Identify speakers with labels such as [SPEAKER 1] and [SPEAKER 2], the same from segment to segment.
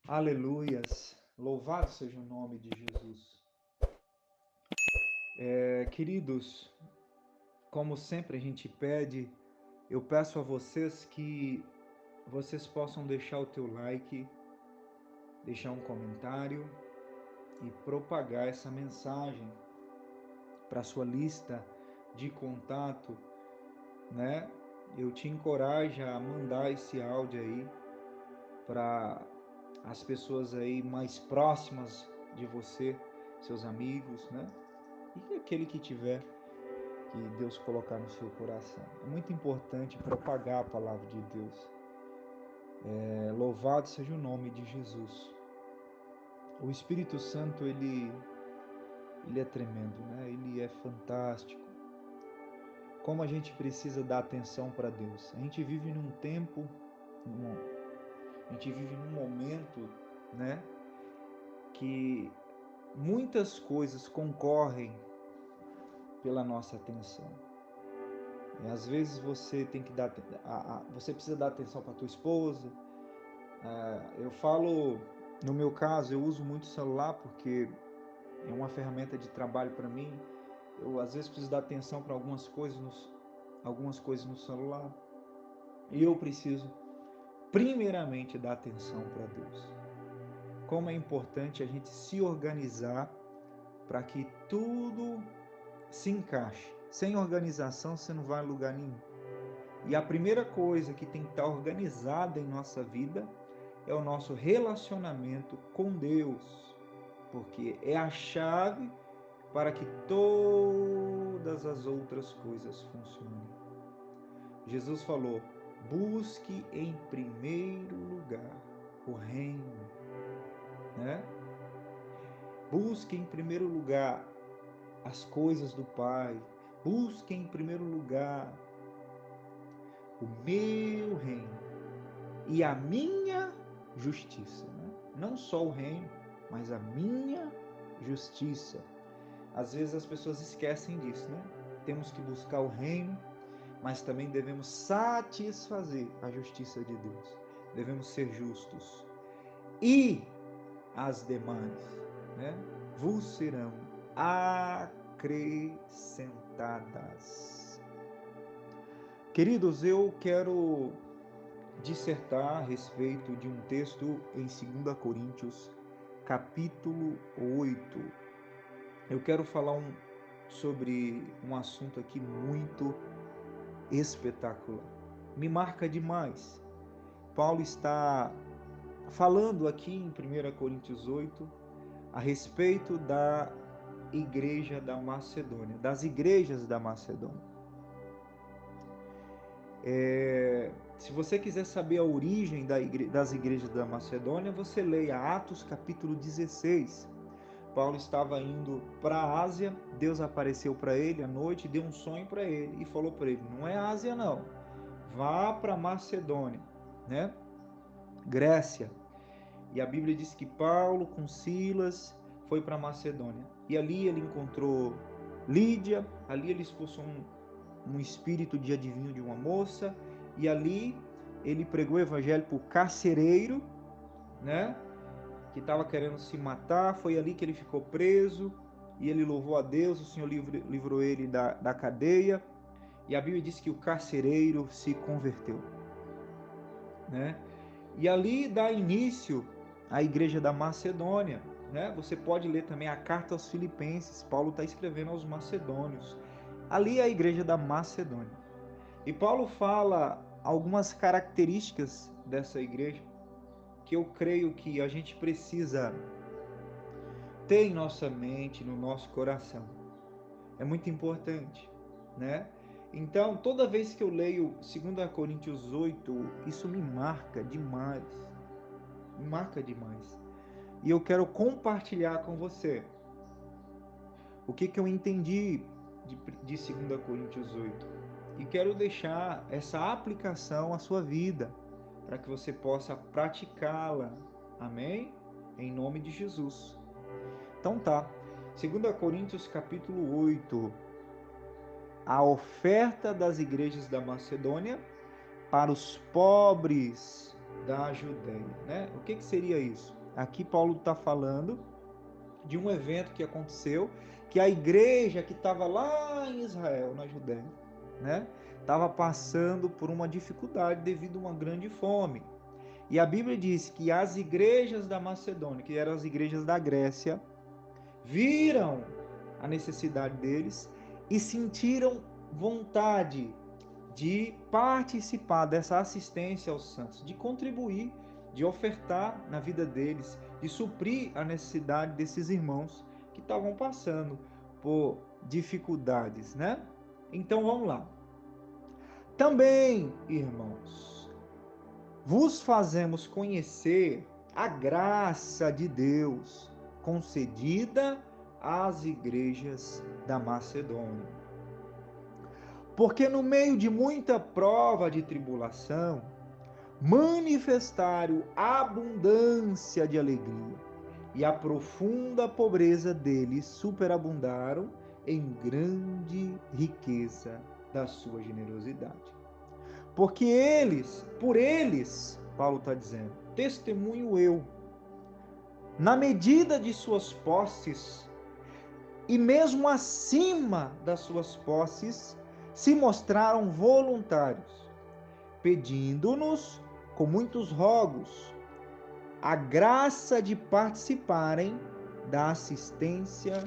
[SPEAKER 1] Aleluias, louvado seja o nome de Jesus. Queridos, como sempre a gente pede, eu peço a vocês que vocês possam deixar o teu like, deixar um comentário e propagar essa mensagem para a sua lista de contato, né? Eu te encorajo a mandar esse áudio aí para as pessoas aí mais próximas de você, seus amigos, né? E aquele que tiver, que Deus colocar no seu coração. É muito importante propagar a palavra de Deus. Louvado seja o nome de Jesus. O Espírito Santo, ele é tremendo, né? Ele é fantástico. Como a gente precisa dar atenção para Deus. A gente vive num tempo, a gente vive num momento, né? Que muitas coisas concorrem pela nossa atenção. E às vezes você tem que dar, você precisa dar atenção para tua esposa. Eu falo, no meu caso, eu uso muito o celular porque é uma ferramenta de trabalho para mim. Eu às vezes preciso dar atenção para algumas coisas no celular. E eu preciso primeiramente dar atenção para Deus. Como é importante a gente se organizar para que tudo se encaixe. Sem organização você não vai a lugar nenhum. E a primeira coisa que tem que estar organizada em nossa vida é o nosso relacionamento com Deus, porque é a chave para que todas as outras coisas funcionem. Jesus falou: busque em primeiro lugar o reino, né? Busque em primeiro lugar as coisas do Pai. Busque em primeiro lugar o meu reino e a minha justiça, né? Não só o reino, mas a minha justiça. Às vezes as pessoas esquecem disso, né? Temos que buscar o reino, mas também devemos satisfazer a justiça de Deus. Devemos ser justos. E as demais, né, vos serão acrescentadas. Queridos, eu quero dissertar a respeito de um texto em 2 Coríntios, capítulo 8. Eu quero falar sobre um assunto aqui muito espetacular. Me marca demais. Paulo está falando aqui em 1 Coríntios 8 a respeito da igreja da Macedônia, das igrejas da Macedônia. Se você quiser saber a origem das igrejas da Macedônia, você leia Atos capítulo 16. Paulo estava indo para a Ásia, Deus apareceu para ele à noite, deu um sonho para ele e falou para ele: não é Ásia não, vá para Macedônia, né? Grécia. E a Bíblia diz que Paulo com Silas foi para Macedônia. E ali ele encontrou Lídia, ali ele expulsou um espírito de adivinho de uma moça, e ali ele pregou o evangelho para o carcereiro, né, que estava querendo se matar. Foi ali que ele ficou preso, e ele louvou a Deus, o Senhor livrou ele da cadeia, e a Bíblia diz que o carcereiro se converteu, né? E ali dá início à igreja da Macedônia, né? Você pode ler também a carta aos Filipenses, Paulo está escrevendo aos macedônios. Ali é a igreja da Macedônia. E Paulo fala algumas características dessa igreja que eu creio que a gente precisa ter em nossa mente, no nosso coração. É muito importante, né? Então, toda vez que eu leio 2 Coríntios 8, isso me marca demais. Me marca demais. E eu quero compartilhar com você o que eu entendi de 2 Coríntios 8. E quero deixar essa aplicação à sua vida, para que você possa praticá-la. Amém? Em nome de Jesus. Então tá. 2 Coríntios capítulo 8. A oferta das igrejas da Macedônia para os pobres da Judéia, né? O que seria isso? Aqui Paulo está falando de um evento que aconteceu, que a igreja que estava lá em Israel, na Judéia, né, estava passando por uma dificuldade devido a uma grande fome. E a Bíblia diz que as igrejas da Macedônia, que eram as igrejas da Grécia, viram a necessidade deles e sentiram vontade de participar dessa assistência aos santos, de contribuir, de ofertar na vida deles, de suprir a necessidade desses irmãos que estavam passando por dificuldades, né? Então vamos lá. Também, irmãos, vos fazemos conhecer a graça de Deus concedida às igrejas da Macedônia. Porque no meio de muita prova de tribulação, manifestaram abundância de alegria, e a profunda pobreza deles superabundaram em grande riqueza da sua generosidade. Porque por eles, Paulo está dizendo, testemunho eu, na medida de suas posses, e mesmo acima das suas posses, se mostraram voluntários, pedindo-nos, com muitos rogos, a graça de participarem da assistência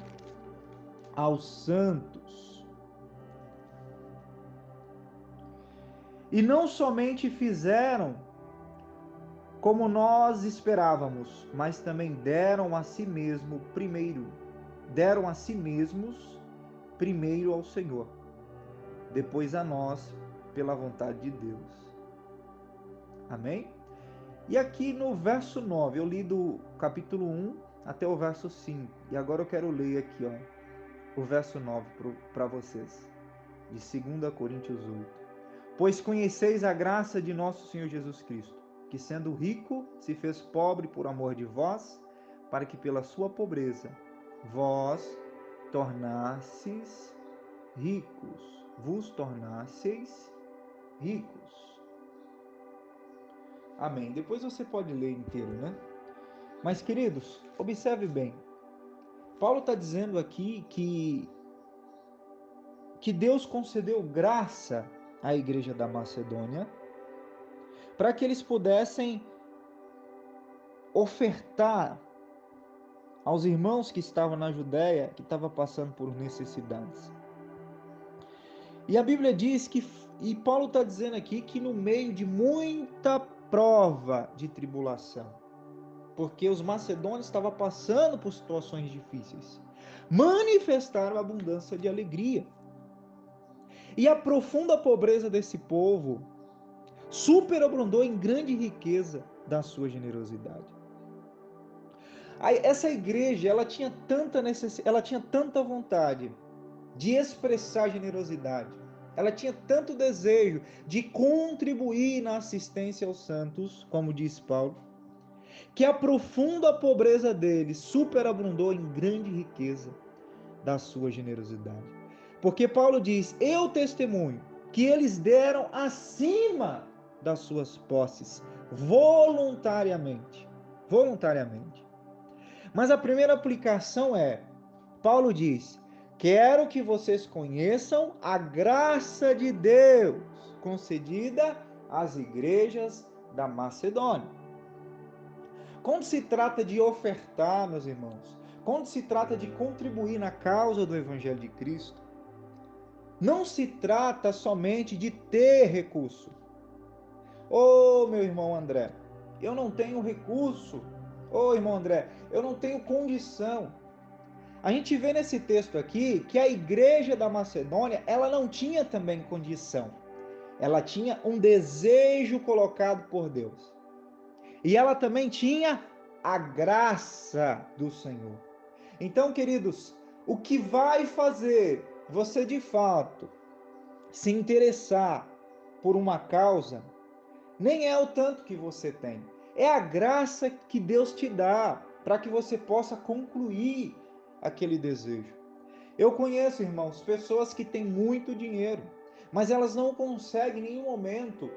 [SPEAKER 1] aos santos. E não somente fizeram como nós esperávamos, mas também deram a si mesmos primeiro ao Senhor, depois a nós, pela vontade de Deus. Amém? E aqui no verso 9, eu li do capítulo 1 até o verso 5. E agora eu quero ler aqui, ó, o verso 9 para vocês, de 2 Coríntios 8. Pois conheceis a graça de nosso Senhor Jesus Cristo, que sendo rico, se fez pobre por amor de vós, para que pela sua pobreza vós tornasseis ricos, vos tornasseis ricos. Amém. Depois você pode ler inteiro, né? Mas, queridos, observe bem. Paulo está dizendo aqui que Deus concedeu graça à igreja da Macedônia para que eles pudessem ofertar aos irmãos que estavam na Judéia, que estavam passando por necessidades. E a Bíblia diz e Paulo está dizendo aqui que no meio de muita prova de tribulação, porque os macedônios estavam passando por situações difíceis, manifestaram abundância de alegria. E a profunda pobreza desse povo superabundou em grande riqueza da sua generosidade. Essa igreja, ela tinha tanta vontade de expressar generosidade, ela tinha tanto desejo de contribuir na assistência aos santos, como diz Paulo, que a profunda pobreza deles superabundou em grande riqueza da sua generosidade. Porque Paulo diz, eu testemunho que eles deram acima das suas posses, voluntariamente. Mas a primeira aplicação é, Paulo diz, quero que vocês conheçam a graça de Deus concedida às igrejas da Macedônia. Quando se trata de ofertar, meus irmãos, quando se trata de contribuir na causa do Evangelho de Cristo, não se trata somente de ter recurso. Ô, meu irmão André, eu não tenho recurso. Ô, irmão André, eu não tenho condição. A gente vê nesse texto aqui que a igreja da Macedônia, ela não tinha também condição. Ela tinha um desejo colocado por Deus. E ela também tinha a graça do Senhor. Então, queridos, o que vai fazer você de fato se interessar por uma causa, nem é o tanto que você tem, é a graça que Deus te dá para que você possa concluir aquele desejo. Eu conheço, irmãos, pessoas que têm muito dinheiro, mas elas não conseguem em nenhum momento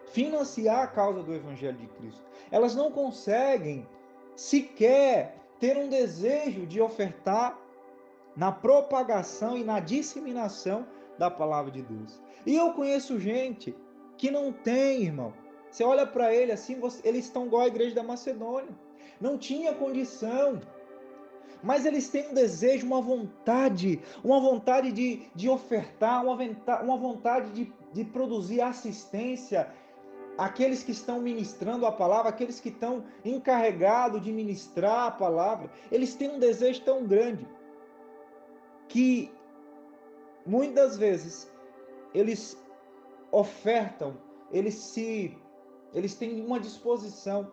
[SPEAKER 1] financiar a causa do Evangelho de Cristo. Elas não conseguem sequer ter um desejo de ofertar na propagação e na disseminação da palavra de Deus. E eu conheço gente que não tem, irmão. Você olha para ele assim, eles estão igual a igreja da Macedônia. Não tinha condição. Mas eles têm um desejo, uma vontade de ofertar, uma vontade de produzir assistência àqueles que estão ministrando a palavra, aqueles que estão encarregados de ministrar a palavra. Eles têm um desejo tão grande que muitas vezes eles ofertam, eles têm uma disposição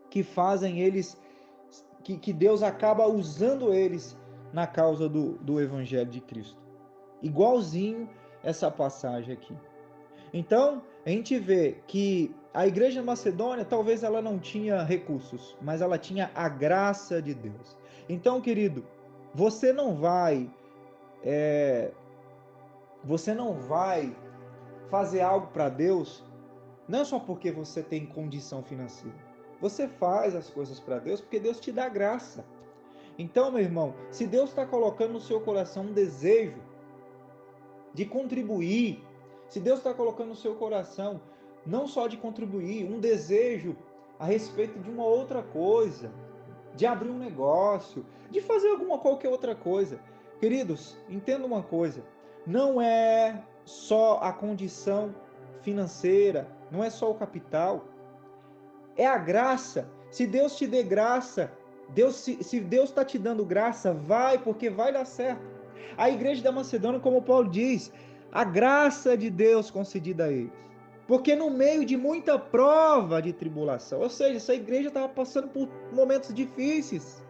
[SPEAKER 1] que fazem eles, que Deus acaba usando eles na causa do Evangelho de Cristo. Igualzinho essa passagem aqui. Então, a gente vê que a igreja macedônia, talvez ela não tinha recursos, mas ela tinha a graça de Deus. Então, querido, você não vai fazer algo para Deus, não só porque você tem condição financeira. Você faz as coisas para Deus porque Deus te dá graça. Então, meu irmão, se Deus está colocando no seu coração um desejo de contribuir, se Deus está colocando no seu coração não só de contribuir, um desejo a respeito de uma outra coisa, de abrir um negócio, de fazer qualquer outra coisa. Queridos, entenda uma coisa, não é só a condição financeira, não é só o capital, é a graça. Se Deus te dê graça, se Deus está te dando graça, vai, porque vai dar certo. A igreja da Macedônia, como Paulo diz, a graça de Deus concedida a eles. Porque no meio de muita prova de tribulação, ou seja, essa igreja estava passando por momentos difíceis,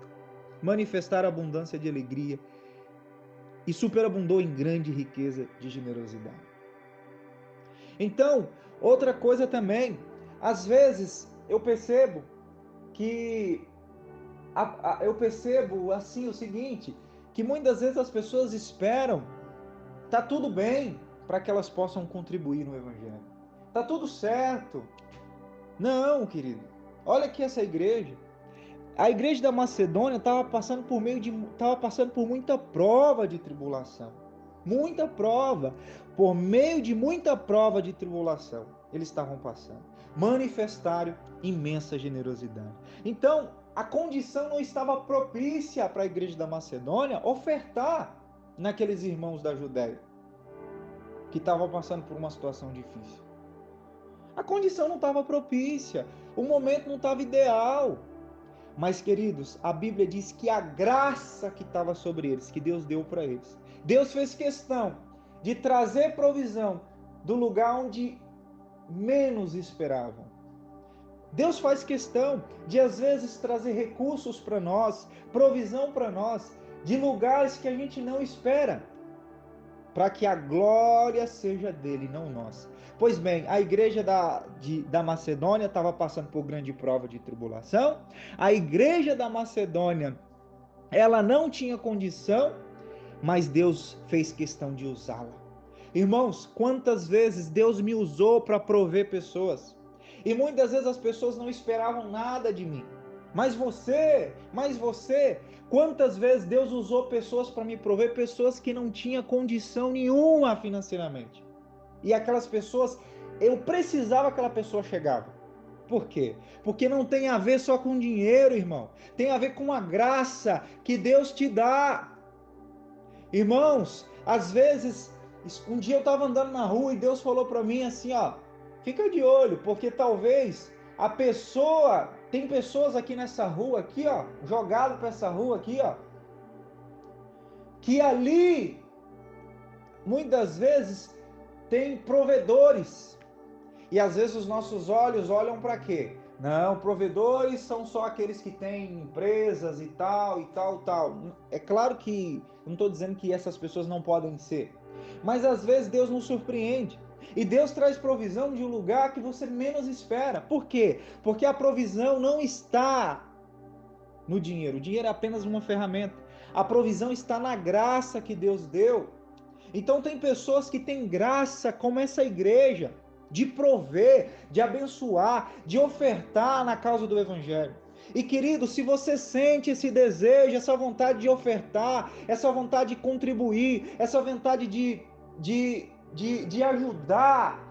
[SPEAKER 1] manifestaram abundância de alegria e superabundou em grande riqueza de generosidade. Então, outra coisa também, às vezes eu percebo assim o seguinte, que muitas vezes as pessoas esperam, tá tudo bem, para que elas possam contribuir no Evangelho. Tá tudo certo. Não, querido. Olha aqui essa igreja. A igreja da Macedônia estava passando por muita prova de tribulação. Muita prova. Por meio de muita prova de tribulação, eles estavam passando. Manifestaram imensa generosidade. Então, a condição não estava propícia para a igreja da Macedônia ofertar naqueles irmãos da Judéia que estavam passando por uma situação difícil. A condição não estava propícia, o momento não estava ideal. Mas, queridos, a Bíblia diz que a graça que estava sobre eles, que Deus deu para eles, Deus fez questão de trazer provisão do lugar onde menos esperavam. Deus faz questão de, às vezes, trazer recursos para nós, provisão para nós, de lugares que a gente não espera, para que a glória seja dele, não nossa. Pois bem, a igreja da Macedônia estava passando por grande prova de tribulação. A igreja da Macedônia, ela não tinha condição, mas Deus fez questão de usá-la. Irmãos, quantas vezes Deus me usou para prover pessoas? E muitas vezes as pessoas não esperavam nada de mim. Mas você, quantas vezes Deus usou pessoas para me prover, pessoas que não tinham condição nenhuma financeiramente. E aquelas pessoas, eu precisava que aquela pessoa chegava. Por quê? Porque não tem a ver só com dinheiro, irmão. Tem a ver com a graça que Deus te dá. Irmãos, às vezes, um dia eu estava andando na rua e Deus falou para mim assim, ó, fica de olho, porque talvez tem pessoas aqui nessa rua, aqui, ó, jogado para essa rua aqui, ó, que ali, muitas vezes, tem provedores. E às vezes os nossos olhos olham para quê? Não, provedores são só aqueles que têm empresas e tal. É claro que, não estou dizendo que essas pessoas não podem ser, mas às vezes Deus nos surpreende. E Deus traz provisão de um lugar que você menos espera. Por quê? Porque a provisão não está no dinheiro. O dinheiro é apenas uma ferramenta. A provisão está na graça que Deus deu. Então tem pessoas que têm graça, como essa igreja, de prover, de abençoar, de ofertar na causa do Evangelho. E querido, se você sente esse desejo, essa vontade de ofertar, essa vontade de contribuir, essa vontade de ajudar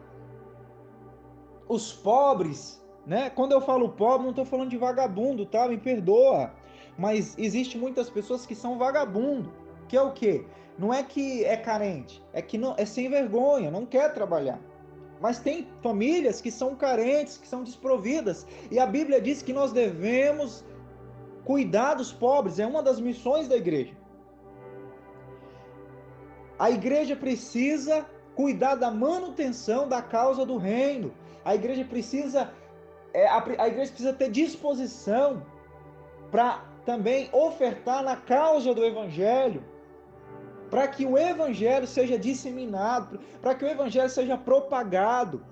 [SPEAKER 1] os pobres, né? Quando eu falo pobre, não estou falando de vagabundo, tá? Me perdoa. Mas existe muitas pessoas que são vagabundo, que é o quê? Não é que é carente, é que não é sem vergonha, não quer trabalhar. Mas tem famílias que são carentes, que são desprovidas. E a Bíblia diz que nós devemos cuidar dos pobres, é uma das missões da igreja. A igreja precisa cuidar da manutenção da causa do reino. A igreja precisa ter disposição para também ofertar na causa do evangelho, para que o evangelho seja disseminado, para que o evangelho seja propagado.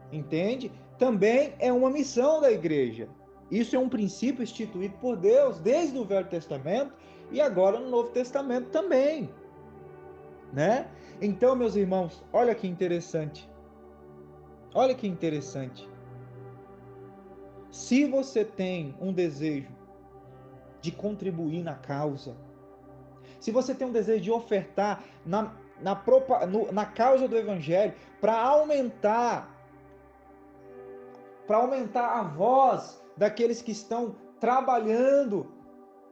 [SPEAKER 1] Entende? Também é uma missão da igreja. Isso é um princípio instituído por Deus desde o Velho Testamento e agora no Novo Testamento também, né? Então, meus irmãos, olha que interessante. Olha que interessante. Se você tem um desejo de contribuir na causa, se você tem um desejo de ofertar na causa do Evangelho, para aumentar a voz daqueles que estão trabalhando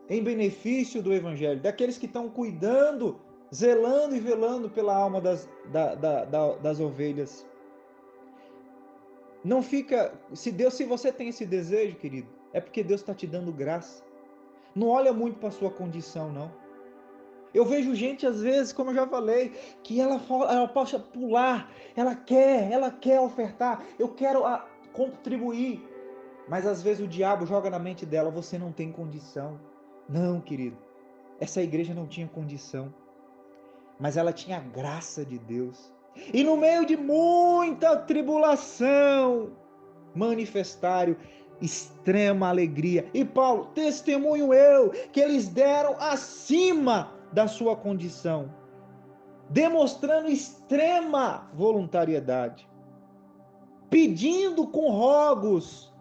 [SPEAKER 1] em benefício do Evangelho, daqueles que estão cuidando, zelando e velando pela alma das ovelhas. Não fica, se você tem esse desejo, querido, é porque Deus está te dando graça. Não olha muito para a sua condição, não. Eu vejo gente, às vezes, como eu já falei, que ela pode pular, ela quer ofertar, eu quero contribuir. Mas às vezes o diabo joga na mente dela, você não tem condição. Não, querido, essa igreja não tinha condição, mas ela tinha a graça de Deus. E no meio de muita tribulação, manifestaram extrema alegria. E Paulo, testemunho eu, que eles deram acima da sua condição, demonstrando extrema voluntariedade, pedindo com rogos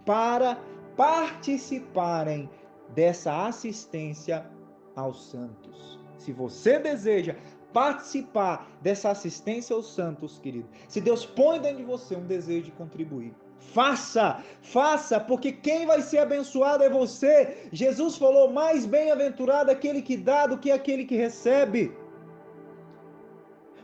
[SPEAKER 1] para participarem dessa assistência aos santos. Se você deseja participar dessa assistência aos santos, querido, se Deus põe dentro de você um desejo de contribuir, faça, porque quem vai ser abençoado é você. Jesus falou, mais bem-aventurado aquele que dá do que aquele que recebe.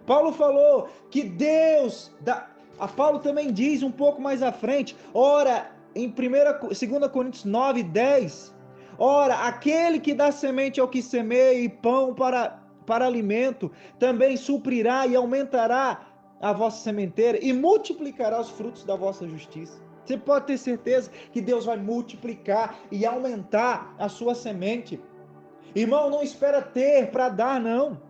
[SPEAKER 1] Paulo falou que Deus dá. Paulo também diz um pouco mais à frente, ora, em 2 Coríntios 9, 10, ora, aquele que dá semente ao que semeia e pão para alimento, também suprirá e aumentará a vossa sementeira e multiplicará os frutos da vossa justiça. Você pode ter certeza que Deus vai multiplicar e aumentar a sua semente. Irmão, não espera ter para dar, não.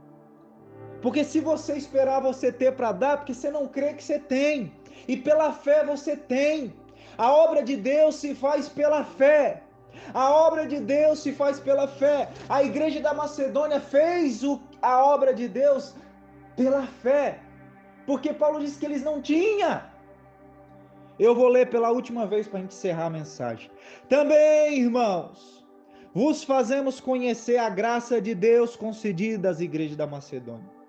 [SPEAKER 1] Porque se você esperar você ter para dar, porque você não crê que você tem. E pela fé você tem. A obra de Deus se faz pela fé. A obra de Deus se faz pela fé. A igreja da Macedônia fez a obra de Deus pela fé. Porque Paulo disse que eles não tinham. Eu vou ler pela última vez para a gente encerrar a mensagem. Também, irmãos, vos fazemos conhecer a graça de Deus concedida às igrejas da Macedônia.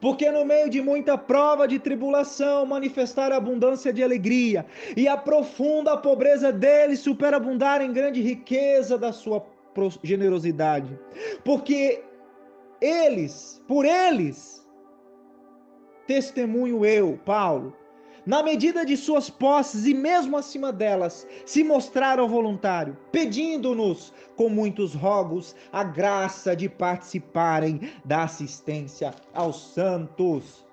[SPEAKER 1] Porque no meio de muita prova de tribulação manifestaram abundância de alegria, e a profunda pobreza deles superabundar em grande riqueza da sua generosidade. Porque por eles, testemunho eu, Paulo, na medida de suas posses e mesmo acima delas, se mostraram voluntários, pedindo-nos com muitos rogos a graça de participarem da assistência aos santos.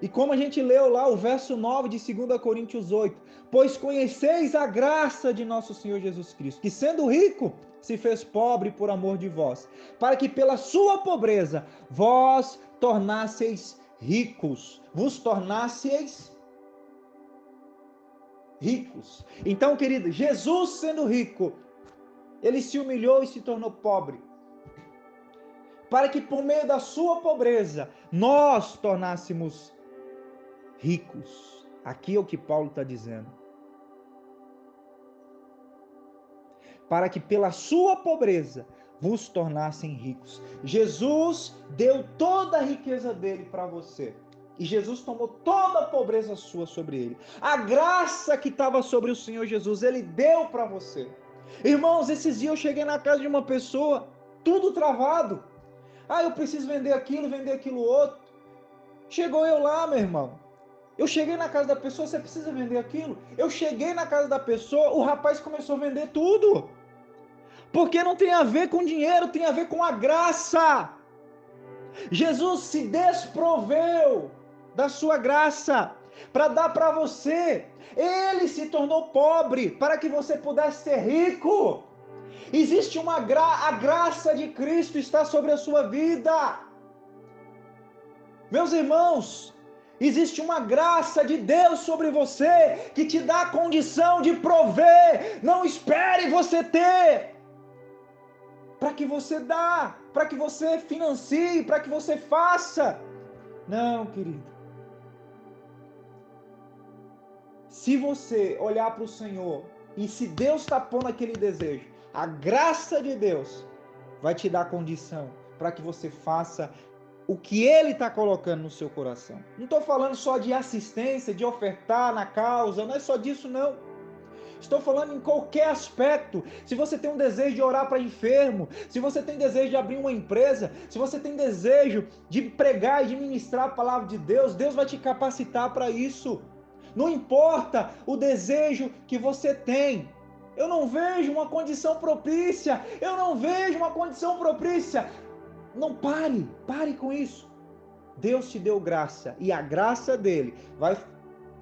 [SPEAKER 1] E como a gente leu lá o verso 9 de 2 Coríntios 8, pois conheceis a graça de nosso Senhor Jesus Cristo, que sendo rico, se fez pobre por amor de vós, para que pela sua pobreza vós tornasseis ricos, vos tornasseis ricos. Então, querido, Jesus sendo rico, ele se humilhou e se tornou pobre, para que por meio da sua pobreza nós tornássemos ricos. Aqui é o que Paulo está dizendo. Para que pela sua pobreza vos tornassem ricos. Jesus deu toda a riqueza dele para você. E Jesus tomou toda a pobreza sua sobre ele. A graça que estava sobre o Senhor Jesus, ele deu para você. Irmãos, esses dias eu cheguei na casa de uma pessoa, tudo travado. Eu preciso vender aquilo outro. Chegou eu lá, meu irmão. Eu cheguei na casa da pessoa, você precisa vender aquilo? Eu cheguei na casa da pessoa, o rapaz começou a vender tudo. Porque não tem a ver com dinheiro, tem a ver com a graça. Jesus se desproveu da sua graça para dar para você. Ele se tornou pobre para que você pudesse ser rico. Existe a graça de Cristo está sobre a sua vida. Meus irmãos, existe uma graça de Deus sobre você que te dá a condição de prover. Não espere você ter para que você dá, para que você financie, para que você faça. Não, querido. Se você olhar para o Senhor e se Deus está pondo aquele desejo, a graça de Deus vai te dar condição para que você faça o que Ele está colocando no seu coração. Não estou falando só de assistência, de ofertar na causa, não é só disso não. Estou falando em qualquer aspecto. Se você tem um desejo de orar para enfermo, se você tem desejo de abrir uma empresa, se você tem desejo de pregar e de ministrar a palavra de Deus, Deus vai te capacitar para isso. Não importa o desejo que você tem. Eu não vejo uma condição propícia. Não pare com isso. Deus te deu graça e a graça dele vai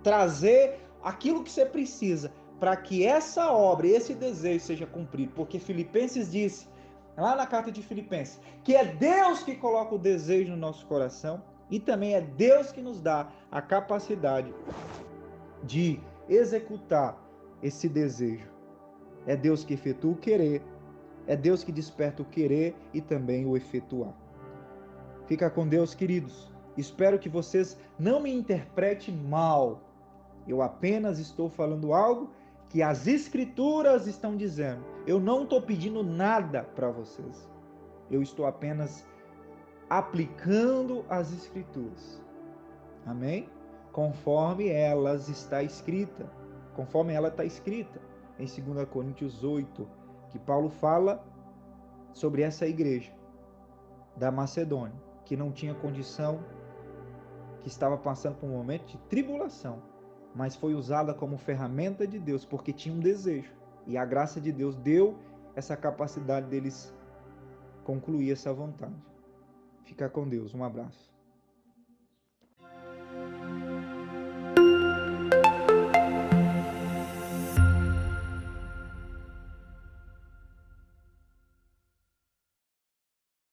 [SPEAKER 1] trazer aquilo que você precisa para que essa obra, esse desejo seja cumprido. Porque Filipenses disse, lá na carta de Filipenses, que é Deus que coloca o desejo no nosso coração e também é Deus que nos dá a capacidade de executar esse desejo. É Deus que efetua o querer, é Deus que desperta o querer e também o efetuar. Fica com Deus, queridos. Espero que vocês não me interpretem mal. Eu apenas estou falando algo que as Escrituras estão dizendo. Eu não estou pedindo nada para vocês. Eu estou apenas aplicando as Escrituras. Amém? Conforme ela está escrita em 2 Coríntios 8, que Paulo fala sobre essa igreja da Macedônia, que não tinha condição, que estava passando por um momento de tribulação, mas foi usada como ferramenta de Deus, porque tinha um desejo, e a graça de Deus deu essa capacidade deles concluir essa vontade. Fica com Deus, um abraço.